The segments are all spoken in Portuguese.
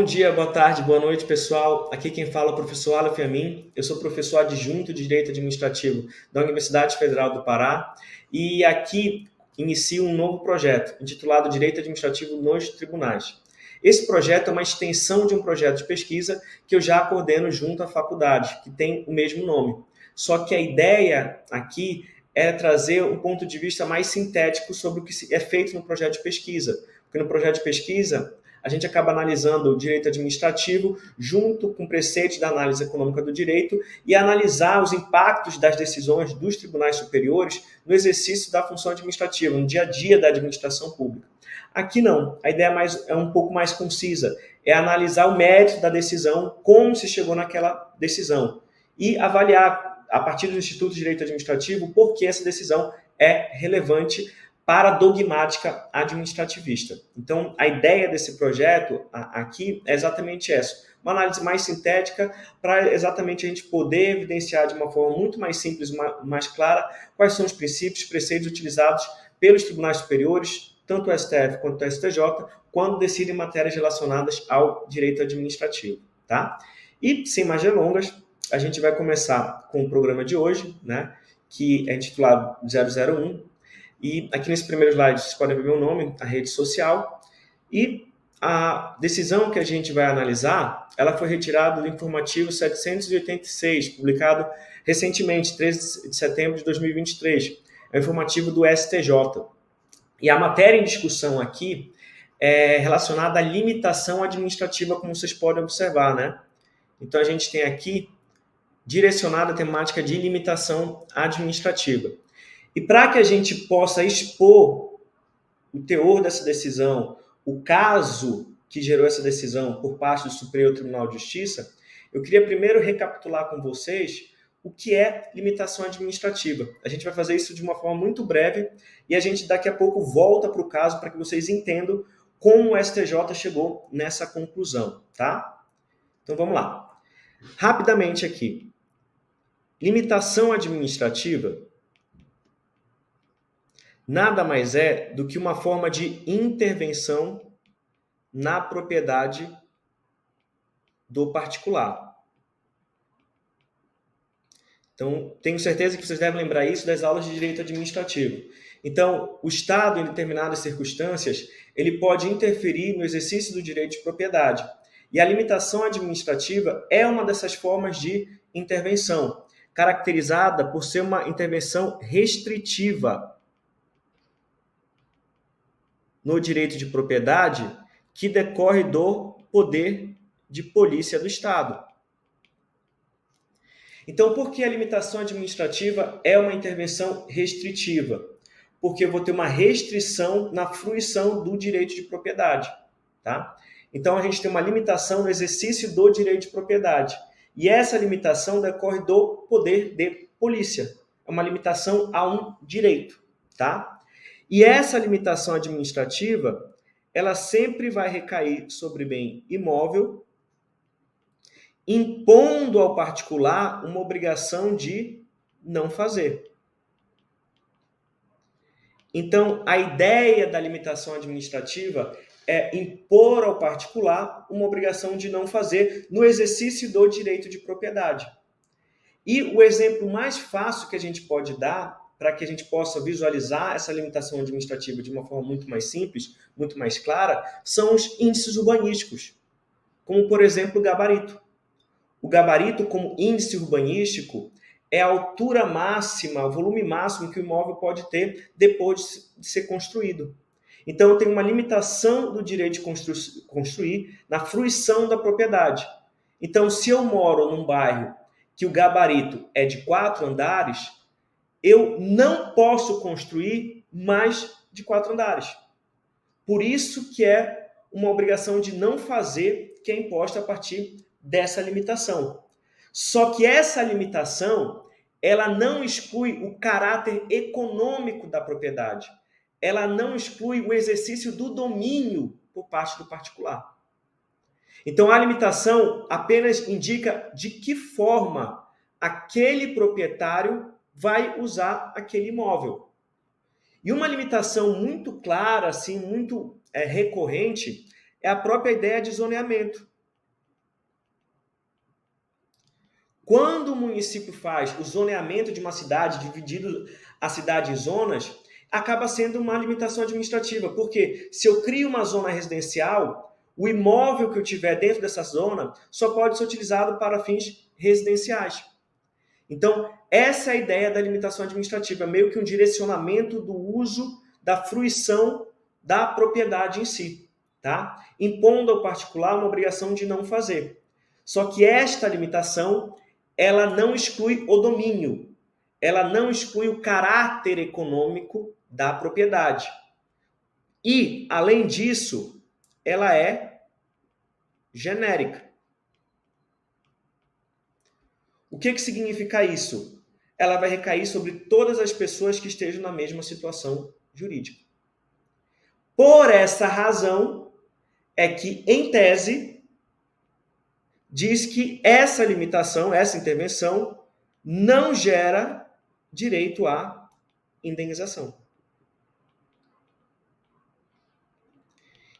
dia, boa tarde, boa noite, pessoal. Aqui quem fala é o professor Aleph Amin. Eu sou professor adjunto de Direito Administrativo da Universidade Federal do Pará e aqui inicio um novo projeto intitulado Direito Administrativo nos Tribunais. Esse projeto é uma extensão de um projeto de pesquisa que eu já coordeno junto à faculdade, que tem o mesmo nome. Só que a ideia aqui é trazer um ponto de vista mais sintético sobre o que é feito no projeto de pesquisa. Porque no projeto de pesquisa, a gente acaba analisando o direito administrativo junto com preceitos da análise econômica do direito e analisar os impactos das decisões dos tribunais superiores no exercício da função administrativa, no dia a dia da administração pública. Aqui não, a ideia é um pouco mais concisa, é analisar o mérito da decisão, como se chegou naquela decisão e avaliar, a partir do Instituto de Direito Administrativo, por que essa decisão é relevante para a dogmática administrativista. Então, a ideia desse projeto aqui é exatamente essa. Uma análise mais sintética para exatamente a gente poder evidenciar de uma forma muito mais simples, mais clara, quais são os princípios, preceitos utilizados pelos tribunais superiores, tanto o STF quanto o STJ, quando decidem matérias relacionadas ao direito administrativo. Tá? E, sem mais delongas, a gente vai começar com o programa de hoje, né, que é intitulado 001, e aqui nesse primeiro slide vocês podem ver meu nome, a rede social, e a decisão que a gente vai analisar, ela foi retirada do informativo 786, publicado recentemente, 13 de setembro de 2023, é o informativo do STJ. E a matéria em discussão aqui é relacionada à limitação administrativa, como vocês podem observar, né? Então a gente tem aqui direcionada a temática de limitação administrativa. E para que a gente possa expor o teor dessa decisão, o caso que gerou essa decisão por parte do Superior Tribunal de Justiça, eu queria primeiro recapitular com vocês o que é limitação administrativa. A gente vai fazer isso de uma forma muito breve e a gente daqui a pouco volta para o caso para que vocês entendam como o STJ chegou nessa conclusão, tá? Então vamos lá. Rapidamente aqui. Limitação administrativa nada mais é do que uma forma de intervenção na propriedade do particular. Então, tenho certeza que vocês devem lembrar isso das aulas de direito administrativo. Então, o Estado, em determinadas circunstâncias, ele pode interferir no exercício do direito de propriedade. E a limitação administrativa é uma dessas formas de intervenção, caracterizada por ser uma intervenção restritiva no direito de propriedade que decorre do poder de polícia do Estado. Então, por que a limitação administrativa é uma intervenção restritiva? Porque eu vou ter uma restrição na fruição do direito de propriedade. Tá? Então, a gente tem uma limitação no exercício do direito de propriedade. E essa limitação decorre do poder de polícia. É uma limitação a um direito. Tá? E essa limitação administrativa, ela sempre vai recair sobre bem imóvel, impondo ao particular uma obrigação de não fazer. Então, a ideia da limitação administrativa é impor ao particular uma obrigação de não fazer no exercício do direito de propriedade. E o exemplo mais fácil que a gente pode dar para que a gente possa visualizar essa limitação administrativa de uma forma muito mais simples, muito mais clara, são os índices urbanísticos, como, por exemplo, o gabarito. O gabarito, como índice urbanístico, é a altura máxima, o volume máximo que o imóvel pode ter depois de ser construído. Então, eu tenho uma limitação do direito de construir na fruição da propriedade. Então, se eu moro num bairro que o gabarito é de 4 andares, eu não posso construir mais de 4 andares. Por isso que é uma obrigação de não fazer que é imposta a partir dessa limitação. Só que essa limitação, ela não exclui o caráter econômico da propriedade. Ela não exclui o exercício do domínio por parte do particular. Então, a limitação apenas indica de que forma aquele proprietário vai usar aquele imóvel. E uma limitação muito clara, assim, muito recorrente, é a própria ideia de zoneamento. Quando o município faz o zoneamento de uma cidade, dividindo a cidade em zonas, acaba sendo uma limitação administrativa, porque se eu crio uma zona residencial, o imóvel que eu tiver dentro dessa zona só pode ser utilizado para fins residenciais. Então, essa é a ideia da limitação administrativa, meio que um direcionamento do uso, da fruição da propriedade em si, tá? Impondo ao particular uma obrigação de não fazer. Só que esta limitação, ela não exclui o domínio, ela não exclui o caráter econômico da propriedade. E, além disso, ela é genérica. O que significa isso? Ela vai recair sobre todas as pessoas que estejam na mesma situação jurídica. Por essa razão, é que, em tese, diz que essa limitação, essa intervenção, não gera direito à indenização.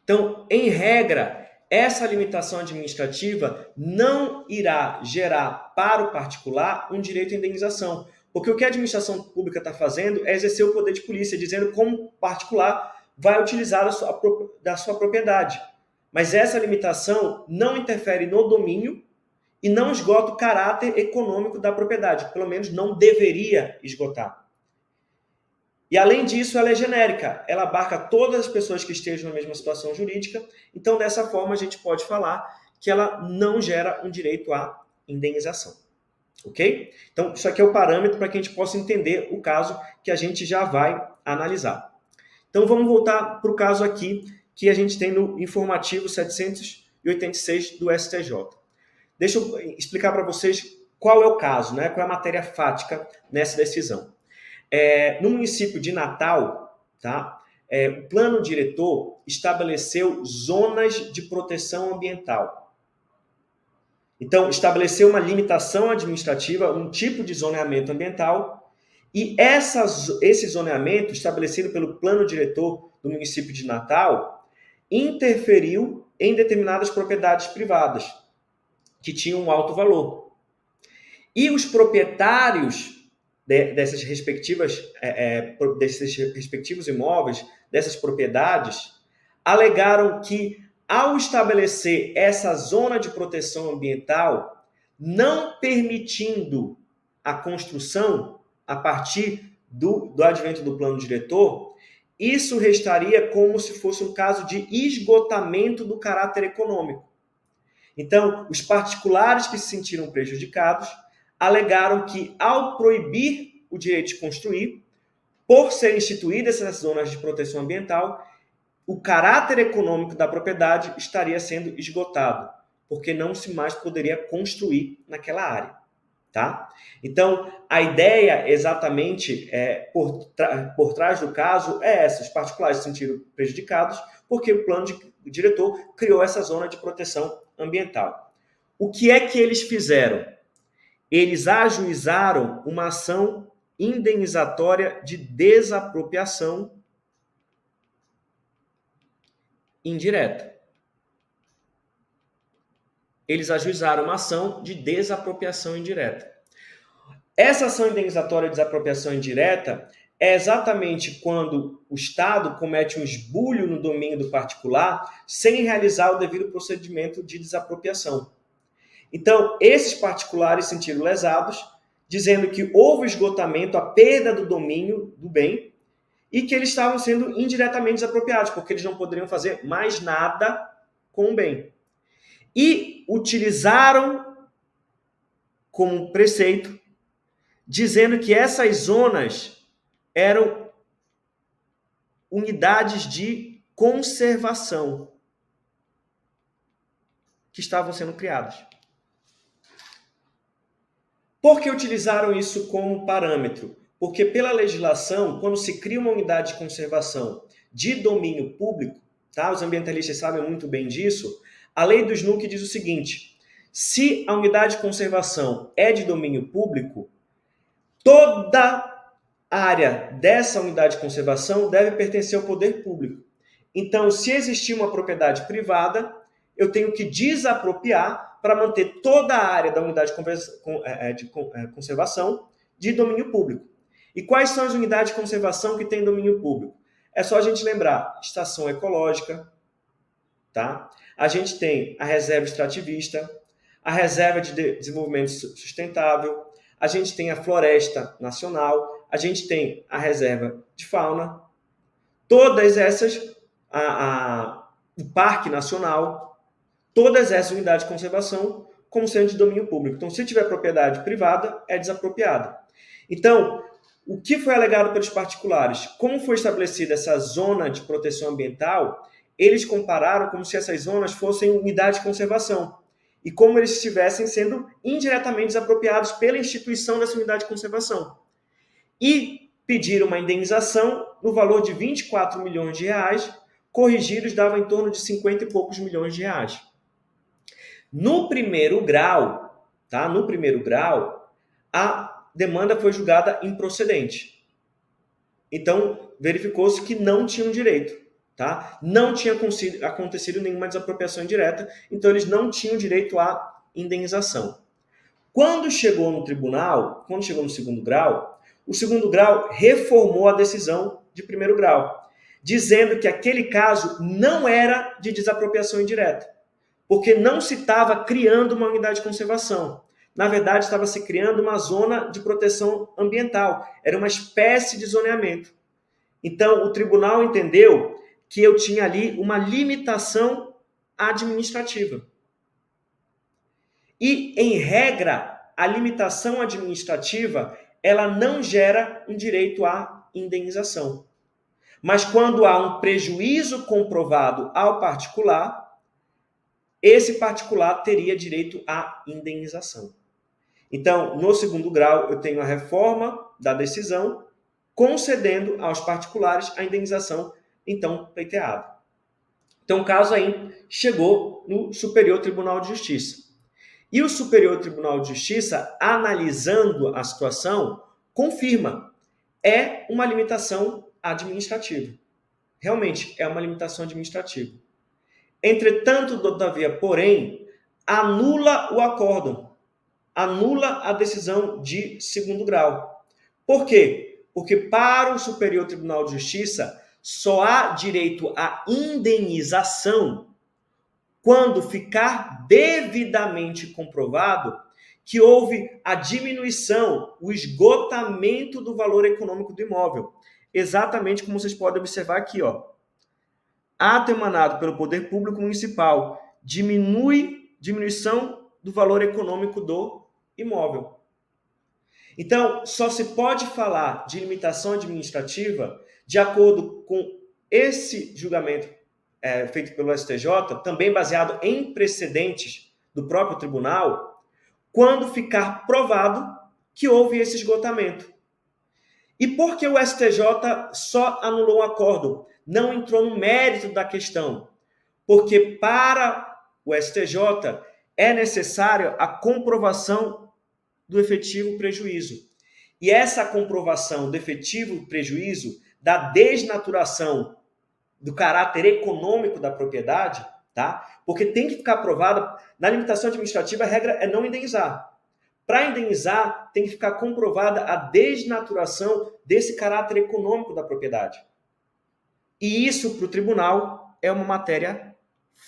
Então, em regra, essa limitação administrativa não irá gerar para o particular um direito à indenização. Porque o que a administração pública está fazendo é exercer o poder de polícia, dizendo como o particular vai utilizar da sua propriedade. Mas essa limitação não interfere no domínio e não esgota o caráter econômico da propriedade. Pelo menos não deveria esgotar. E, além disso, ela é genérica. Ela abarca todas as pessoas que estejam na mesma situação jurídica. Então, dessa forma, a gente pode falar que ela não gera um direito à indenização. Ok? Então, isso aqui é o parâmetro para que a gente possa entender o caso que a gente já vai analisar. Então, vamos voltar para o caso aqui que a gente tem no informativo 786 do STJ. Deixa eu explicar para vocês qual é o caso, né? Qual é a matéria fática nessa decisão. No município de Natal, tá? O plano diretor estabeleceu zonas de proteção ambiental. Então, estabeleceu uma limitação administrativa, um tipo de zoneamento ambiental, e esse zoneamento, estabelecido pelo plano diretor do município de Natal, interferiu em determinadas propriedades privadas, que tinham um alto valor. E os proprietários desses respectivos imóveis, dessas propriedades, alegaram que, ao estabelecer essa zona de proteção ambiental, não permitindo a construção a partir do advento do plano diretor, isso restaria como se fosse um caso de esgotamento do caráter econômico. Então, os particulares que se sentiram prejudicados alegaram que, ao proibir o direito de construir, por serem instituídas essas zonas de proteção ambiental, o caráter econômico da propriedade estaria sendo esgotado, porque não se mais poderia construir naquela área. Tá? Então, a ideia exatamente por trás do caso é essa: os particulares se sentiram prejudicados porque o plano diretor criou essa zona de proteção ambiental. O que é que eles fizeram? Eles ajuizaram uma ação indenizatória de desapropriação indireta. Eles ajuizaram uma ação de desapropriação indireta. Essa ação indenizatória de desapropriação indireta é exatamente quando o Estado comete um esbulho no domínio do particular sem realizar o devido procedimento de desapropriação. Então, esses particulares se sentiram lesados, dizendo que houve esgotamento, a perda do domínio do bem, e que eles estavam sendo indiretamente desapropriados, porque eles não poderiam fazer mais nada com o bem. E utilizaram como preceito, dizendo que essas zonas eram unidades de conservação que estavam sendo criadas. Por que utilizaram isso como parâmetro? Porque, pela legislação, quando se cria uma unidade de conservação de domínio público, tá? Os ambientalistas sabem muito bem disso, a lei do SNUC diz o seguinte: se a unidade de conservação é de domínio público, toda área dessa unidade de conservação deve pertencer ao poder público. Então, se existir uma propriedade privada, eu tenho que desapropriar para manter toda a área da unidade de conservação de domínio público. E quais são as unidades de conservação que têm domínio público? É só a gente lembrar, estação ecológica, tá? A gente tem a reserva extrativista, a reserva de desenvolvimento sustentável, a gente tem a floresta nacional, a gente tem a reserva de fauna, todas essas, o parque nacional, todas essas unidades de conservação como sendo de domínio público. Então, se tiver propriedade privada, é desapropriada. Então, o que foi alegado pelos particulares? Como foi estabelecida essa zona de proteção ambiental, eles compararam como se essas zonas fossem unidades de conservação e como eles estivessem sendo indiretamente desapropriados pela instituição dessa unidade de conservação. E pediram uma indenização no valor de 24 milhões de reais, corrigidos dava em torno de 50 e poucos milhões de reais. No primeiro grau, tá? No primeiro grau, a demanda foi julgada improcedente. Então, verificou-se que não tinham direito, tá? Não tinha acontecido nenhuma desapropriação indireta, então eles não tinham direito à indenização. Quando chegou no tribunal, quando chegou no segundo grau, o segundo grau reformou a decisão de primeiro grau, dizendo que aquele caso não era de desapropriação indireta, porque não se estava criando uma unidade de conservação. Na verdade, estava se criando uma zona de proteção ambiental. Era uma espécie de zoneamento. Então, o tribunal entendeu que eu tinha ali uma limitação administrativa. E, em regra, a limitação administrativa, ela não gera um direito à indenização. Mas quando há um prejuízo comprovado ao particular, esse particular teria direito à indenização. Então, no segundo grau, eu tenho a reforma da decisão, concedendo aos particulares a indenização, então, pleiteada. Então, o caso aí chegou no Superior Tribunal de Justiça. E o Superior Tribunal de Justiça, analisando a situação, confirma. É uma limitação administrativa. Realmente, é uma limitação administrativa. Entretanto, todavia, porém, anula o acórdão. Anula a decisão de segundo grau. Por quê? Porque para o Superior Tribunal de Justiça só há direito à indenização quando ficar devidamente comprovado que houve a diminuição, o esgotamento do valor econômico do imóvel. Exatamente como vocês podem observar aqui, ó. Ato emanado pelo Poder Público Municipal diminuição do valor econômico do imóvel. Então, só se pode falar de limitação administrativa de acordo com esse julgamento feito pelo STJ, também baseado em precedentes do próprio tribunal, quando ficar provado que houve esse esgotamento. E por que o STJ só anulou o acórdão? Não entrou no mérito da questão. Porque para o STJ é necessária a comprovação do efetivo prejuízo. E essa comprovação do efetivo prejuízo, da desnaturação do caráter econômico da propriedade, tá? Porque tem que ficar provada, na limitação administrativa a regra é não indenizar. Para indenizar, tem que ficar comprovada a desnaturação desse caráter econômico da propriedade. E isso, para o tribunal, é uma matéria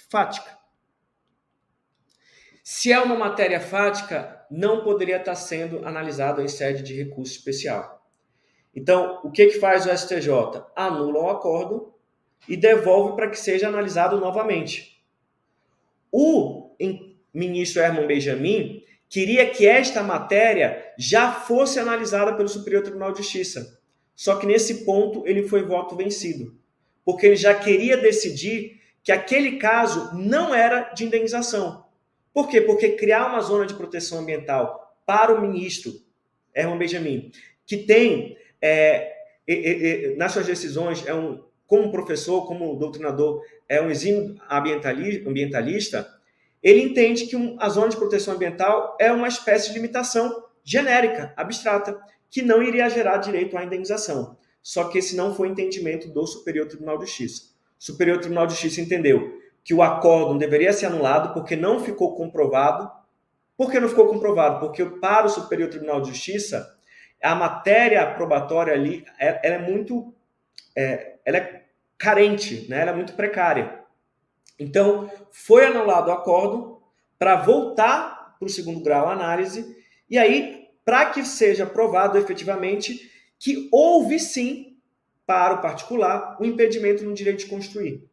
fática. Se é uma matéria fática, não poderia estar sendo analisado em sede de recurso especial. Então, o que faz o STJ? Anula o acórdão e devolve para que seja analisado novamente. O ministro Herman Benjamin queria que esta matéria já fosse analisada pelo Superior Tribunal de Justiça. Só que nesse ponto ele foi voto vencido, porque ele já queria decidir que aquele caso não era de indenização. Por quê? Porque criar uma zona de proteção ambiental para o ministro Herman Benjamin, que tem, nas suas decisões, como professor, como doutrinador, é um exímio ambientalista, ele entende que a zona de proteção ambiental é uma espécie de limitação genérica, abstrata, que não iria gerar direito à indenização. Só que esse não foi o entendimento do Superior Tribunal de Justiça. O Superior Tribunal de Justiça entendeu que o acórdão deveria ser anulado porque não ficou comprovado. Por que não ficou comprovado? Porque para o Superior Tribunal de Justiça, a matéria probatória ali ela é muito ela é carente, né? Ela é muito precária. Então, foi anulado o acórdão para voltar para o segundo grau a análise, e aí, para que seja provado efetivamente que houve sim, para o particular, o impedimento no direito de construir.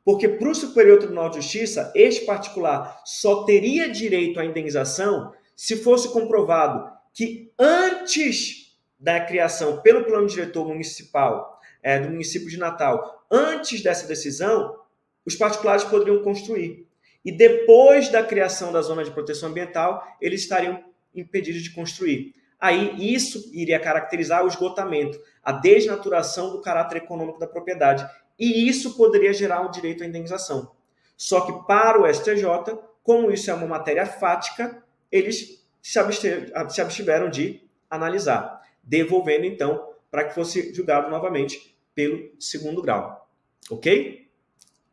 Porque para o Superior Tribunal de Justiça, este particular só teria direito à indenização se fosse comprovado que antes da criação pelo plano diretor municipal do município de Natal, antes dessa decisão, os particulares poderiam construir. E depois da criação da zona de proteção ambiental, eles estariam impedidos de construir. Aí isso iria caracterizar o esgotamento, a desnaturação do caráter econômico da propriedade. E isso poderia gerar um direito à indenização. Só que para o STJ, como isso é uma matéria fática, eles se abstiveram de analisar, devolvendo então para que fosse julgado novamente pelo segundo grau. Ok?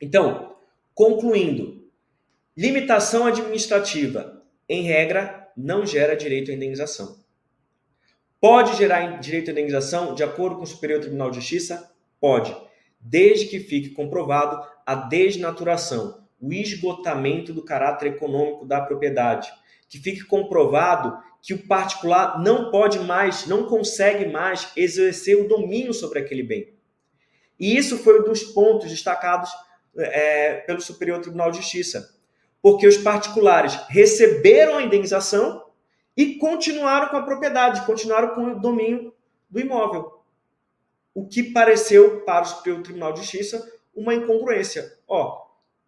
Então, concluindo, limitação administrativa, em regra, não gera direito à indenização. Pode gerar direito à indenização de acordo com o Superior Tribunal de Justiça? Pode, desde que fique comprovado a desnaturação, o esgotamento do caráter econômico da propriedade, que fique comprovado que o particular não pode mais, não consegue mais exercer o domínio sobre aquele bem. E isso foi um dos pontos destacados pelo Superior Tribunal de Justiça, porque os particulares receberam a indenização e continuaram com a propriedade, continuaram com o domínio do imóvel. O que pareceu para o Superior Tribunal de Justiça uma incongruência.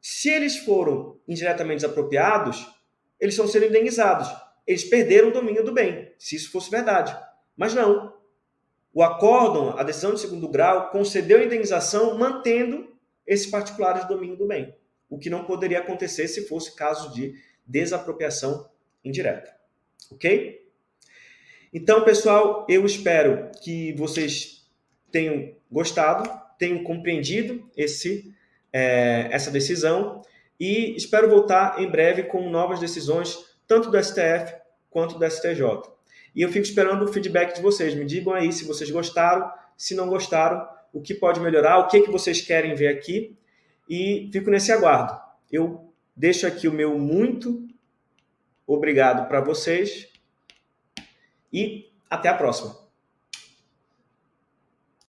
Se eles foram indiretamente desapropriados, eles estão sendo indenizados. Eles perderam o domínio do bem, se isso fosse verdade. Mas não. O acórdão, a decisão de segundo grau, concedeu a indenização mantendo esses particulares de domínio do bem, o que não poderia acontecer se fosse caso de desapropriação indireta. Ok? Então, pessoal, eu espero que vocês tenham gostado, tenham compreendido essa decisão e espero voltar em breve com novas decisões, tanto do STF quanto do STJ. E eu fico esperando o feedback de vocês. Me digam aí se vocês gostaram, se não gostaram, o que pode melhorar, o que vocês querem ver aqui. E fico nesse aguardo. Eu deixo aqui o meu muito obrigado para vocês e até a próxima.